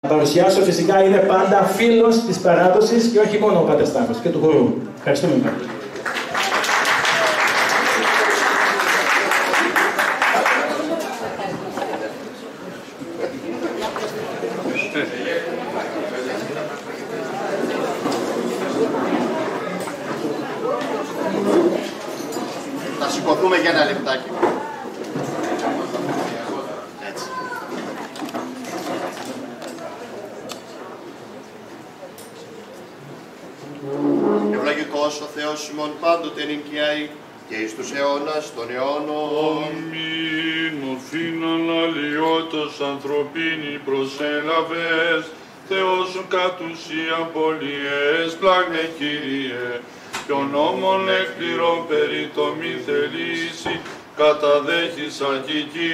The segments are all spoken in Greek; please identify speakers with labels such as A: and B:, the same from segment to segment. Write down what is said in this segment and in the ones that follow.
A: παρουσιάσω φυσικά είναι πάντα φίλος της παράδοσης και όχι μόνο ο Πάτερ Σταύρος και του χορού. Ευχαριστούμε πάρα.
B: Θα σηκωθούμε για ένα λεπτάκι. Έτσι. Ευλογικός ο Θεός ημών πάντοτε νικιάει και εις τους αιώνας των αιώνων.
C: Αμήν. Μορφήν αναλυότος ανθρωπίνη προσέλαβες, Θεός σου κατ' ουσία πολιές πλάγνε Κύριε, κι ο νόμον εκπληρών περί το μη θελήσει, καταδέχεις αρχική,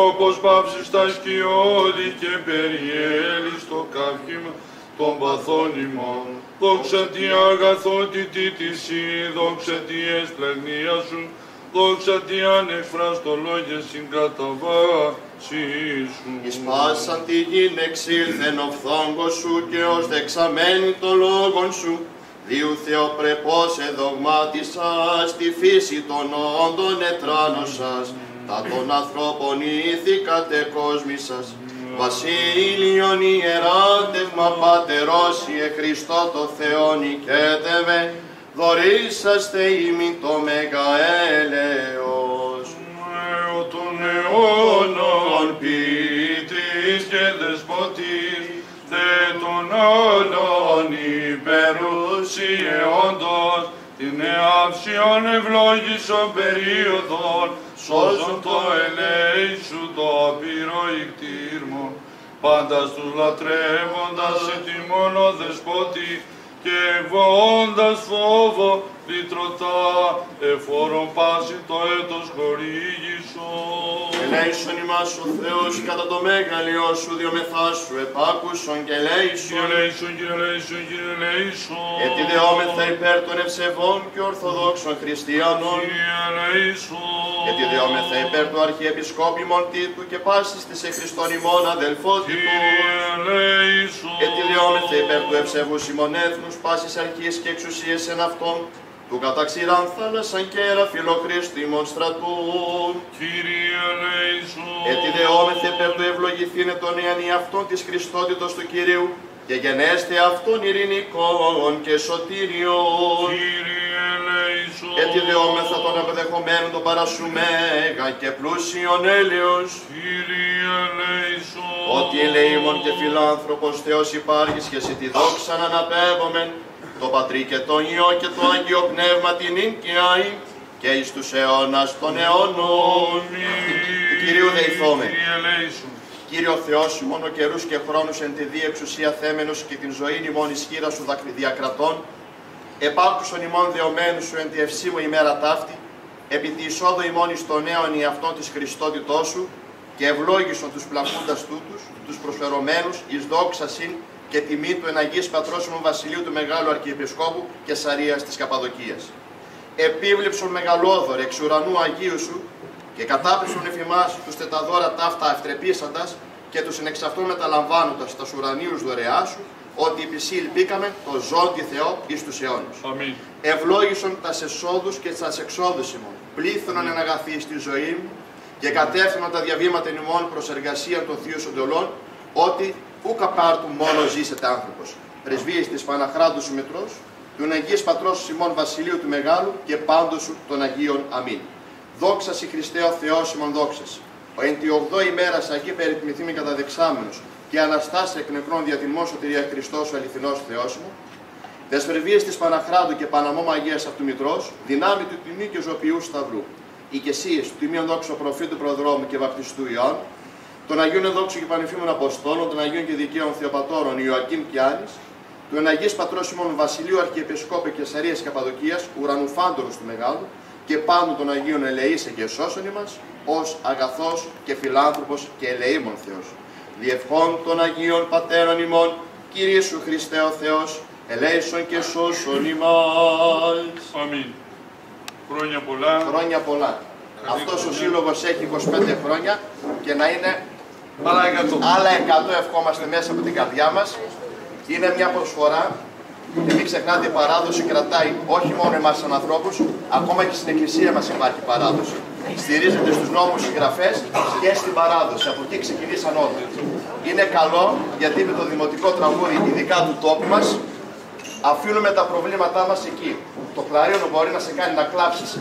C: όπως πάψεις τα σκιώδη και περιέλεις το καύχημα των παθών ημών. Δόξα τι αγαθότητη της ή, δόξα τι εσπλαγνία σου, δόξα τι ανεφράστο λόγια συγκαταβάσεις σου.
B: Εις πάσαν τη γην εξήλθεν ο φθόγκος σου και ως δεξαμένη το λόγον σου, διού Θεοπρεπώς εδογμάτισας τη φύση των όντων ετράνωσας, τα των ανθρώπων ήθη κατεκόσμησας. Βασίλειον ιεράτευμα πατερός Ιε Χριστό το Θεό νικέτευε, δωρήσαστε ημιν το μέγα έλεος.
C: Νέο των αιώνων ποιητής και δεσποτής, δε των άλλων υπερουσιαιόντος, την εαύσιον ευλόγησον περίοδον, σώζον το ελέη σου το απειρό ικτήρμο, πάντα στους λατρεύοντας σε τιμόνο δεσπότη και ευώντας φόβο λυτρωτά, εφόρον πάση το έτος χορήγησον.
B: Ελέησον ημάς ο Θεός κατά το μέγαλιό σου διομεθά σου επάκουσον και ελέησον.
C: Κύριε ελέησον, Κύριε ελέησον, Κύριε ελέησον.
B: Ετιδεόμεθα υπέρ των ευσεβών και ορθοδόξων χριστιανών.
C: Κύριε ελέησον.
B: Ετιδεόμεθα υπέρ του Αρχιεπισκόπημον Τίτου και πάσης της εχριστών ημών αδελφότητου.
C: Κύριε ελέησον.
B: Ετιδεόμεθα υπέρ του ευσεβούς ημών έθνους πάσης αρχής και εξουσίες εν αυτόν, του καταξηράν θάλασσαν και εραφιλοχρίστου ημών στρατούν.
C: Κύριε ελέησον.
B: Ετιδεόμεθα υπέρ του ευλογηθήνε τον ιανή αυτών της Χριστότητος του Κυρίου και γενέστε αυτόν ειρηνικών και σωτήριων.
C: Κύριε ελέησον.
B: Ετιδεόμεθα των απεδεχομένων των παρασουμέγα και πλούσιον έλεος.
C: Κύριε ελέησον.
B: Ότι ελεήμων και φιλάνθρωπος Θεός υπάρχεις και σε τη δόξα να αναπέμπομεν, το Πατρί και το Υιό και το Άγιο Πνεύμα την ίνκιαη και εις τους αιώνας των αιώνων. Του Κυρίου δεηθώμε.
C: Κύριε ελέησον.
B: Κύριο Θεός σου μόνο καιρούς και χρόνους εν τη δία εξουσία θέμενος και την ζωήν ημών ισχύρα σου διακρατών, επάκουσον ημών δεωμένου σου εν τη ευσύμου ημέρα ταύτη, επί τη εισόδο ημών εις το νέον εαυτόν της Χριστότητός σου, και ευλόγησον τους πλαχούντας τούτους, τους προσφερωμένους εις δόξασιν και τιμή του εν Αγίας Πατρός μου Βασιλείου του Μεγάλου Αρχιεπισκόπου και Σαρίας της Καπαδοκίας. Επίβλεψον μεγαλόδωρε εξ ουρανού Αγίου σου και κατάπληξον εφημάς τους τεταδώρα ταύτα ευτρεπίσαντας και τους εν εξ αυτών μεταλαμβάνοντας τας ουρανίους δωρεά σου, ότι επισή ελπίκαμε το ζώντι Θεό εις τους αιώνους.
C: Αμήν.
B: Ευλόγησον τας εσόδους και τας εξόδους ημών, πλήθωνον εν αγαθή στη ζωή μου και κατεύθυνον τα διαβήματα ημών προς εργασία των Θείων Σοντολών, ότι ούκα πάρτου μόνο ζήσετε άνθρωπος. Πρεσβείες της Παναχράντου σου Μητρός, του Αγίας Πατρός σου Σιμών Βασιλείου του Μεγάλου και πάντως σου των Αγίων. Αμήν. Δόξα σοι Χριστέ ο Θεός ημών δόξας. Ο εν τη 8η ημέρα Αγί περιπτυμηθήμη καταδεξάμενος και αναστάσει εκ νεκρών διατιμών σωτηρία Χριστός ο αληθινός Θεός μου. Δεσπερβείες της Παναχράντου και Παναμώμα Αγίας αυτού Μητρός, δυνάμει του τιμή και ζωοποιού Σταυρού. Οικεσίες του τιμίων δόξου προφήτου προδρόμου και βαπτιστού Ιωάννου, των Αγίων Εδόξου και Πανεφήμων Αποστόλων, των Αγίων και Δικαίων Θεοπατώρων Ιωακήμ και Άνης, του εν Αγίας Πατρός ημών Βασιλείου Αρχιεπισκόπου και Σαρίας Καπαδοκίας, ουρανού Φάντορος του Μεγάλου, και πάνω των Αγίων ελεήσε και σώσον ημάς, ως αγαθός και φιλάνθρωπος και ελεήμων Θεός. Διευχών των Αγίων Πατέρων ημών, Κύριε σου Χριστέ ο Θεός, ελέησον και σώσον ημάς.
C: Αμήν. Χρόνια πολλά.
B: Χρόνια πολλά. Αυτός ο σύλλογος έχει 25 χρόνια και να είναι Άλλα 100 ευχόμαστε μέσα από την καρδιά μας. Είναι μια προσφορά και μην ξεχνάτε, η παράδοση κρατάει όχι μόνο εμάς σαν ανθρώπους, ακόμα και στην Εκκλησία μας υπάρχει παράδοση. Στηρίζεται στους νόμους συγγραφές και στην παράδοση. Από εκεί ξεκινήσαν όλα. Είναι καλό γιατί με το δημοτικό τραγούδι, ειδικά του τόπου μας, αφήνουμε τα προβλήματά μας εκεί. Το κλαρίνο μπορεί να σε κάνει να κλάψεις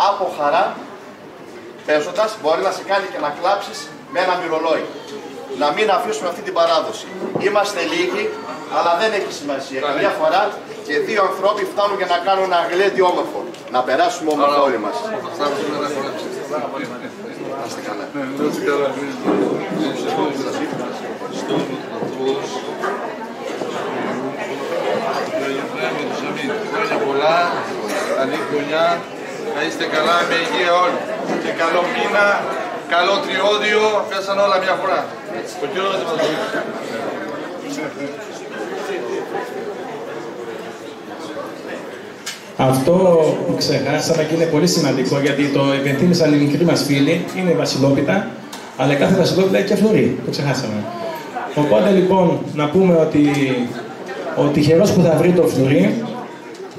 B: από χαρά, παίζοντας, μπορεί να σε κάνει και να κλάψεις με ένα μυρολόι. Να μην αφήσουμε αυτή την παράδοση. Είμαστε λίγοι, αλλά δεν έχει σημασία. Καμιά φορά και δύο ανθρώποι φτάνουν για να κάνουν ένα γλέντι όμορφο. Να περάσουμε όμορφο όλοι μας. Είστε καλά.
D: Χρόνια πολλά, καλή χρονιά, να είστε καλά με υγεία όλοι. Και καλό μήνα, καλό τριώδιο, πέσαν όλα μια φορά. Ο κύριος δεν μας βοηθήσει.
A: Αυτό που ξεχάσαμε και είναι πολύ σημαντικό, γιατί το υπενθύμησαν οι μικροί μας φίλοι, είναι η Βασιλόπιτα, αλλά κάθε Βασιλόπιτα έχει και φλουρί, το ξεχάσαμε. Οπότε λοιπόν να πούμε ότι ο τυχερός που θα βρει το φλουρί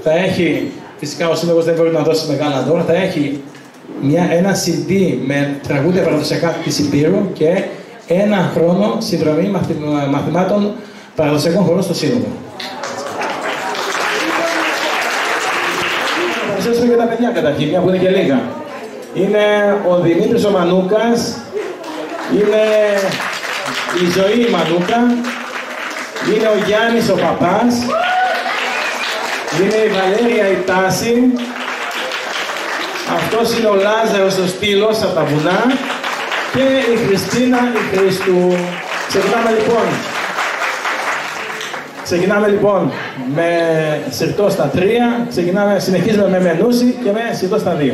A: θα έχει, φυσικά ο σύλλογος δεν μπορεί να δώσει μεγάλα δώρα, θα έχει ένα CD με τραγούδια παραδοσιακά της Υπήρου και ένα χρόνο συνδρομή μαθημάτων παραδοσιακών χωρών στο σύλλογο. Θα παρουσιάσουμε και τα παιδιά καταρχήν, μια που είναι και λίγα. Είναι ο Δημήτρης ο Μανούκας, είναι η Ζωή η Μανούκα, είναι ο Γιάννης ο Παπάς, είναι η Βαλέρια η Τάση, αυτός είναι ο Λάζαρος ο Στήλος από τα βουνά και η Χριστίνα η Χριστού. Ξεκινάμε λοιπόν με συρτό στα 3, συνεχίζουμε με μενούση και με συρτό στα 2.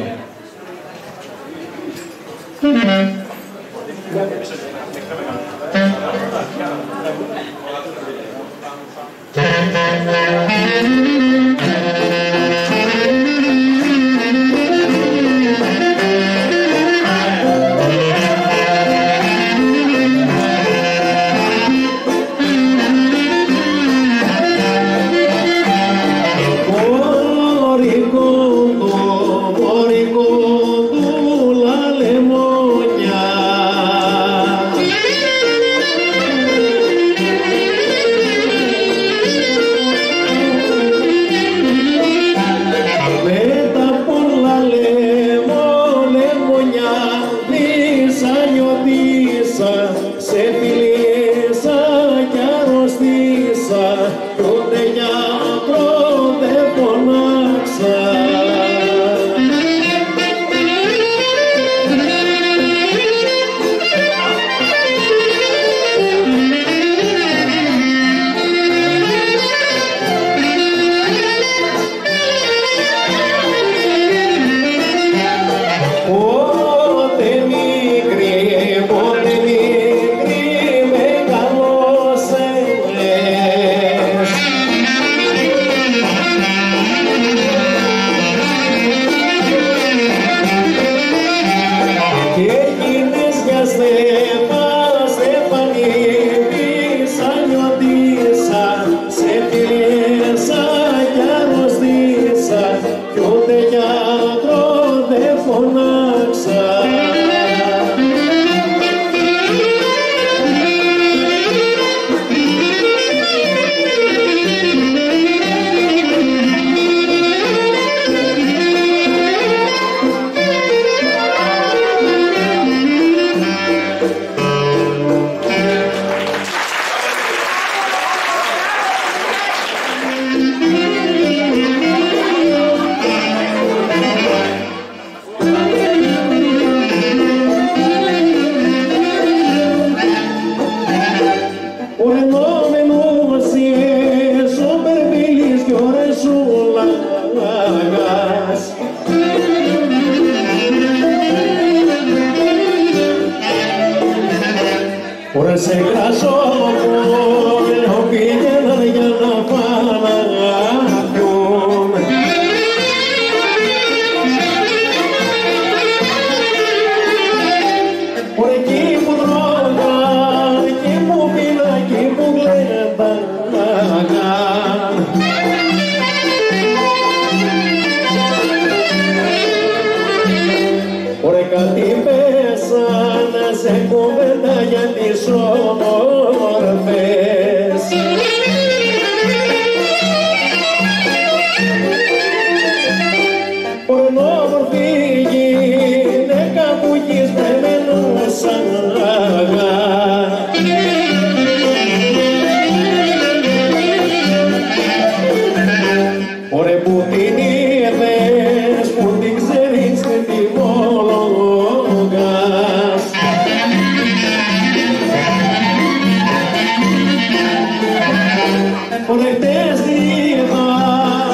E: χτες είδα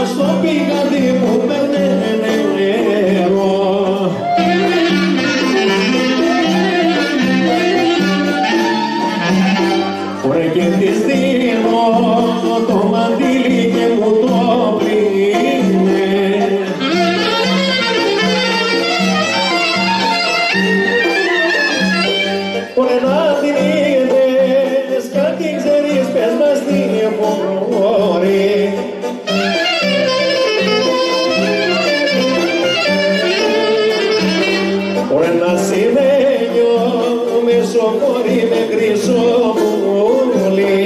E: στο πηγάδι που παίρνε νερό. Ωραία και της δίνω το μαντήλι και μου το πλύνε. Ωραία να την είδες, κάτι ξέρεις, πες μας τι μπορεί. Ωραία να συνέλιο με σοκόρι με χρυσό πουλί.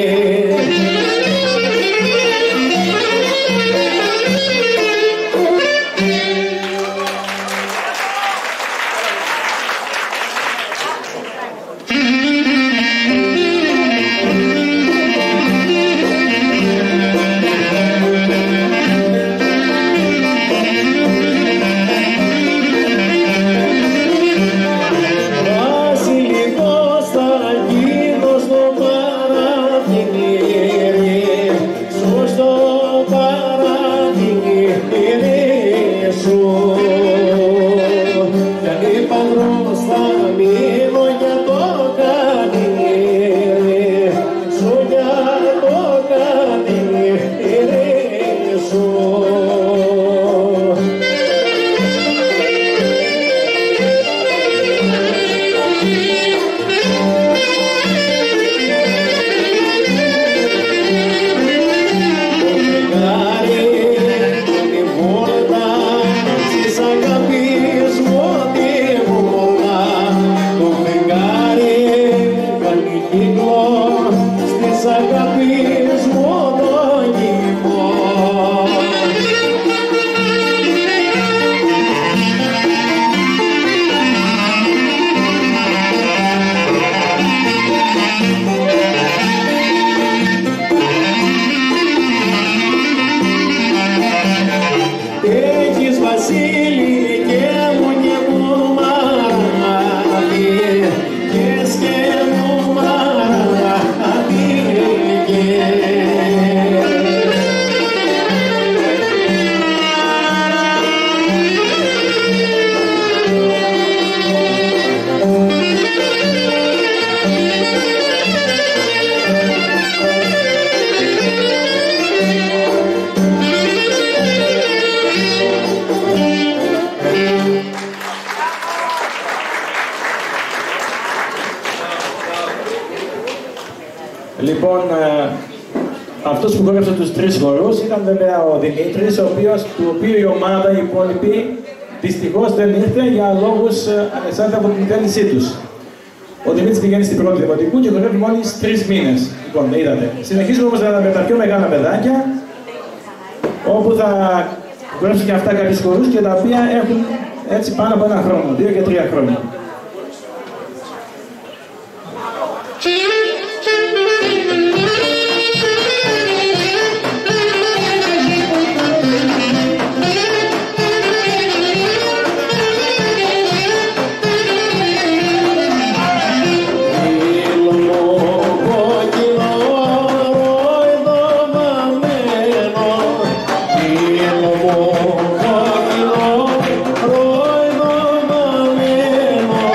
E: Βασιλικός θα γίνω στο παραθυνήρι σου, στο παραθυνήρι σου. Γιατί πατρός θα μείνω για το κανήρι σου, για το κανήρι σου. Αγάπης μου το γυμνό. Έχεις βασίλη και μου μαράδι, και μου μαράδι.
A: Λοιπόν, αυτός που χόρεψε τους τρεις χορούς ήταν βέβαια ο Δημήτρης, του οποίου η ομάδα, οι υπόλοιποι, δυστυχώς δεν ήρθε για λόγους ανεξάρτητα από την θέλησή τους. Ο Δημήτρης πηγαίνει στην πρώτη δημοτικού και χορεύει μόλις 3 μήνες. Λοιπόν, είδατε. Συνεχίζουμε όμως με τα πιο μεγάλα παιδάκια, όπου θα χορέψουν και αυτά κάποιους χορούς και τα οποία έχουν έτσι πάνω από 1 χρόνο, 2 και 3 χρόνια.
E: Roy, no, mame, no.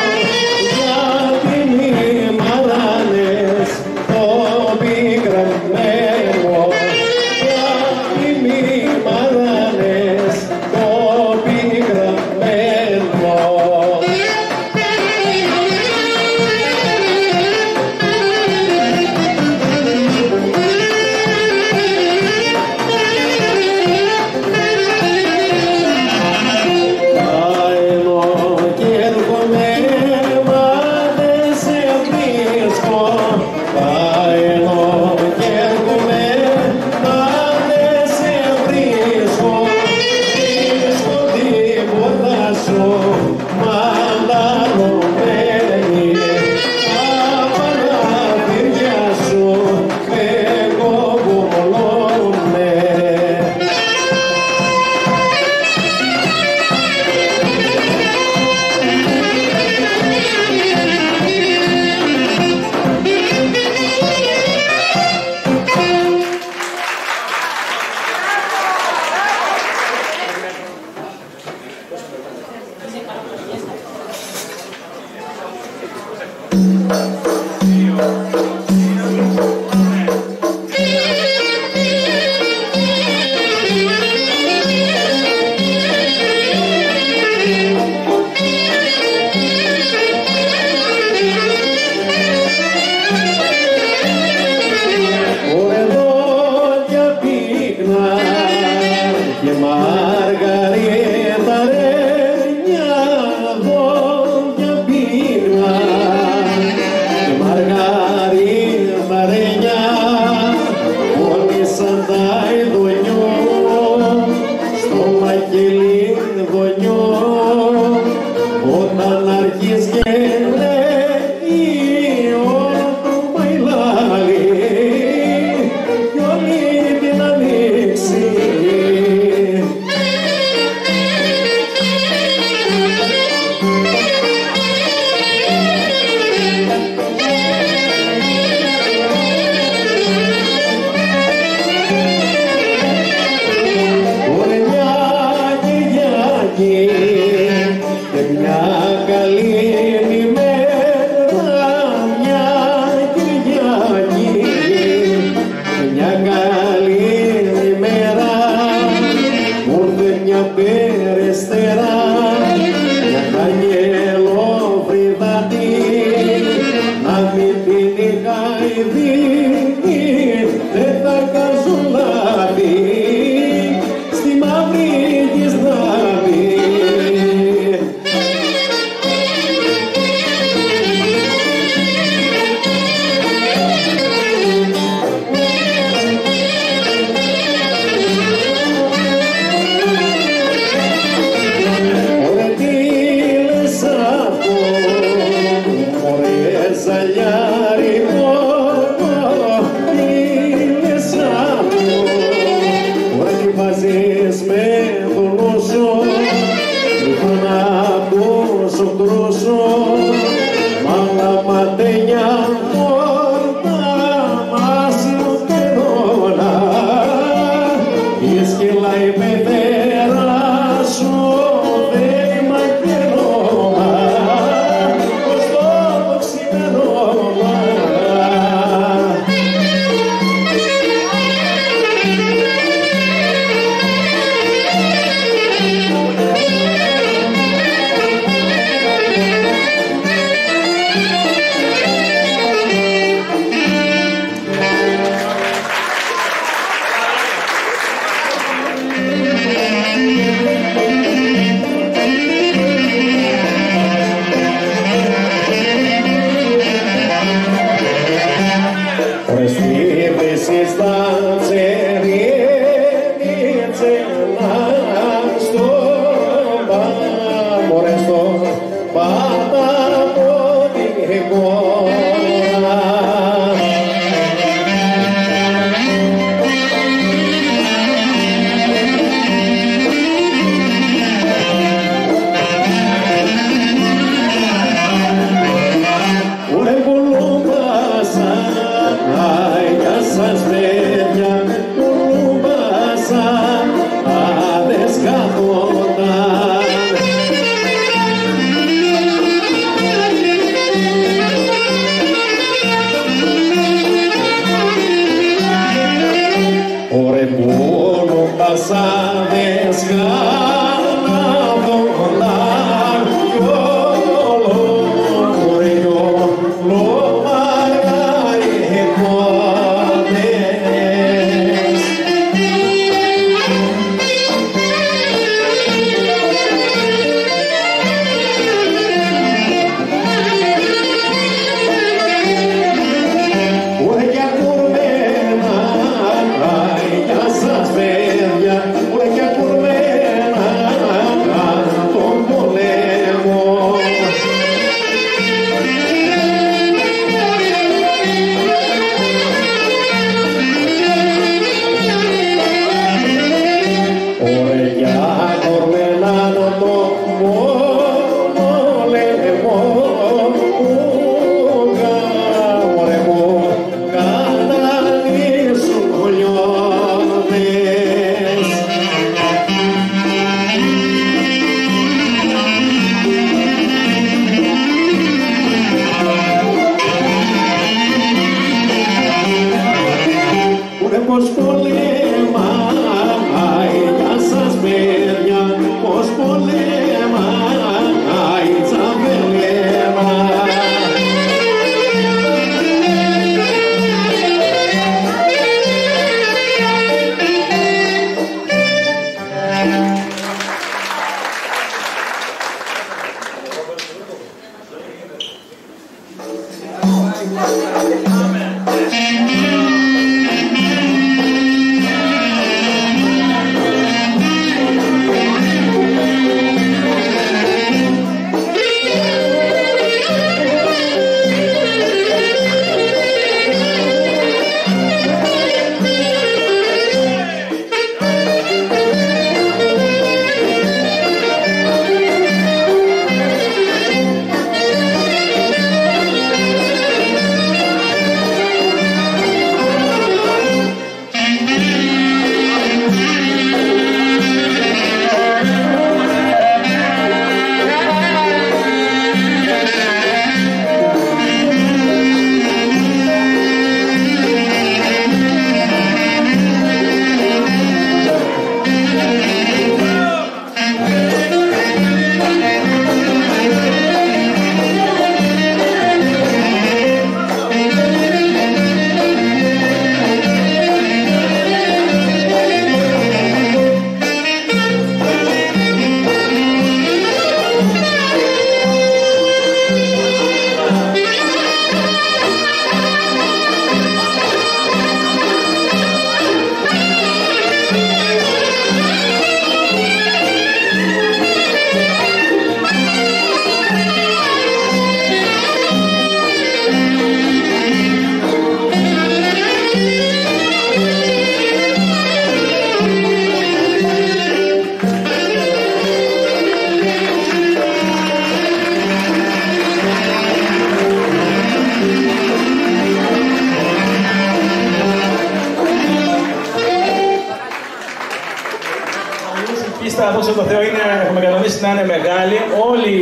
A: πίστα, δόξα τω Θεώ, έχουμε κανονίσει να είναι μεγάλη. Όλοι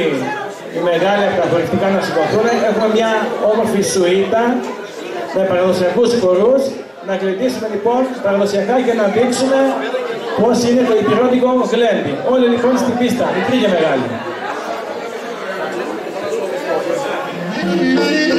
A: οι μεγάλοι από τα χορευτικά να σηκωθούν. Έχουμε μια όμορφη σουίτα με παραδοσιακούς χορούς. Να κλειτήσουμε λοιπόν παραδοσιακά και να δείξουμε πώς είναι το υπηρώτικο γλέντι. Όλοι λοιπόν στην πίστα, μικρή και μεγάλη.
E: Thank you.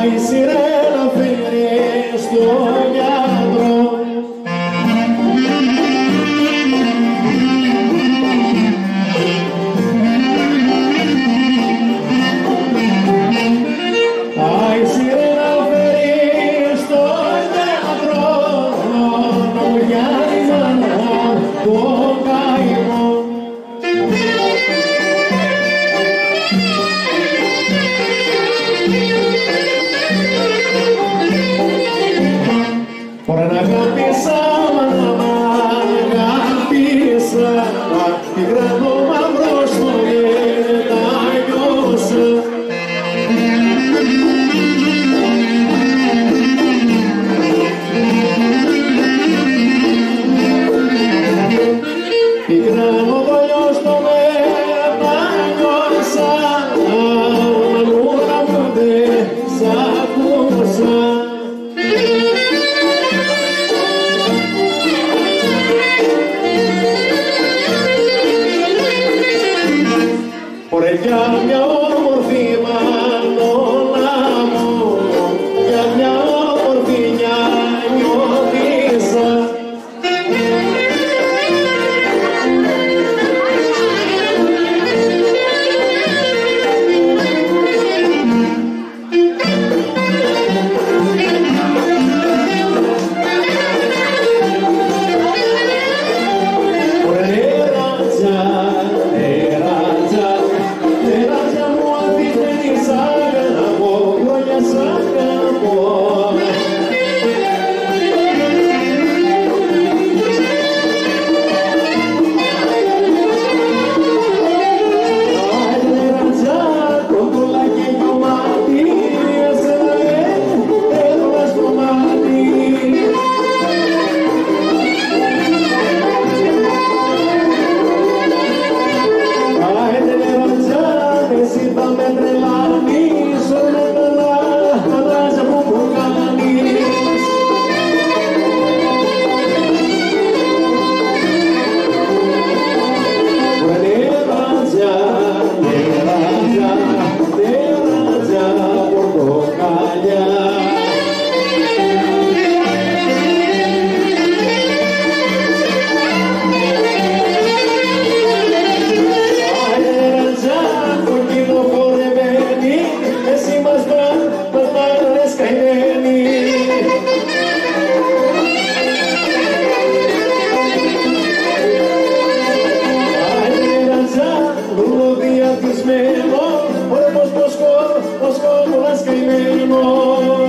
E: Άι σιρένα φέρει στο γιατρό. Άι σιρένα φέρει στο γιατρό, να μου γιάνει μάνα το καημό. Ωραία να αγάπησα, μάνα αγάπησα, πικρανό μαύρο στο νιώσα. Πικρανό δολιό στο νιώσα, μανούρα μου δεν σ' ακούσα. Ωραία για μια όμορφη μανώνα μου, για μια όμορφη νιανιώτισσα. Ωραία πως κομμάς καημένο.